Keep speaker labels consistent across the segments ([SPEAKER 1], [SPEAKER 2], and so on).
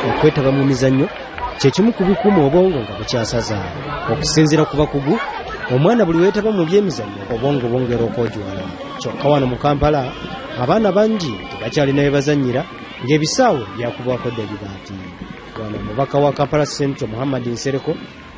[SPEAKER 1] okwetaba mu mizannyo kye kimu ku bikuuma obwongo nga bukyasaza. Okusinziira ku bakugu, omwana buli weetaba mu byemizannyo obwongo bwongera okwojwala. Kyokka wano mu Kampala abaana bangi tebakyalina we bazannyira ng'ebisaawe byakubwako ddebibaati. Wano omubaka wa Kampala Central Muhammad Nsereko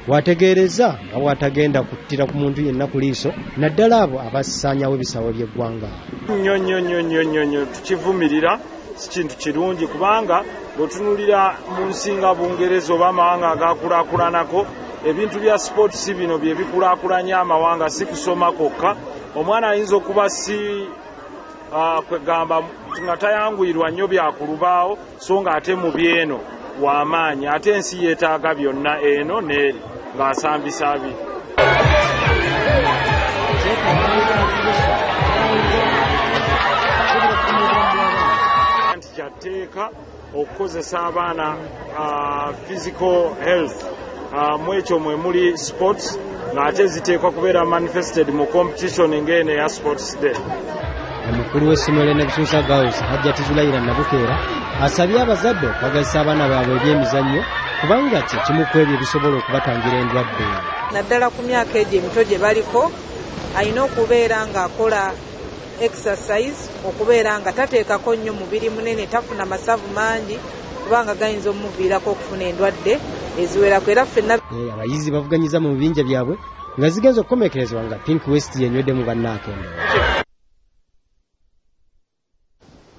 [SPEAKER 1] wategeereza nga bw'atagenda kuttira ku muntu yenna ku liiso naddala abo abasaanyawo ebisaawe by'eggwanga.
[SPEAKER 2] Nnyonnyo tukivumirira, si kintu kirungi kubanga bw'otunuulira mu nsi nga Bungereza oba amawanga agaakulaakulanako, ebintu bya sports bino bye bikulaakulanya amawanga, si kusoma kwokka. Omwana ayinza okuba si kwegamba nga tayanguyirwa nnyo byakulubaawo so nga ate mu byeno w'amaanyi, ate ensi yeetaaga byonna eno n'eri ng'asambisa abiri. Nti kyatteeka okukozesa abaana physical health mu ekyo mwe muli sports ng'ate ziteekwa kubeera manifested mu competition ng'eno eya sports day.
[SPEAKER 1] Omukulu w'essomero Nabisusa Girls Hajjati Zulayira Nabukeera asabye abazadde okwagazisa abaana baabwe ebyemizannyo kubanga kye kimu ku ebyo bisobola okubatangira endwadde.
[SPEAKER 3] Naddala ku myaka egyo emito gye baliko alina okubeera ng'akola exercise, okubeera nga tateekako nnyo mubiri munene, tafuna masavu mangi kubanga gayinza omuviirako okufuna endwadde eziwerako. Era ffenna
[SPEAKER 1] abayizi bavuganyiza mu bibinja byabwe nga zigenza okukomekerezebwa nga Pink West yenywedde mu bannaakendo.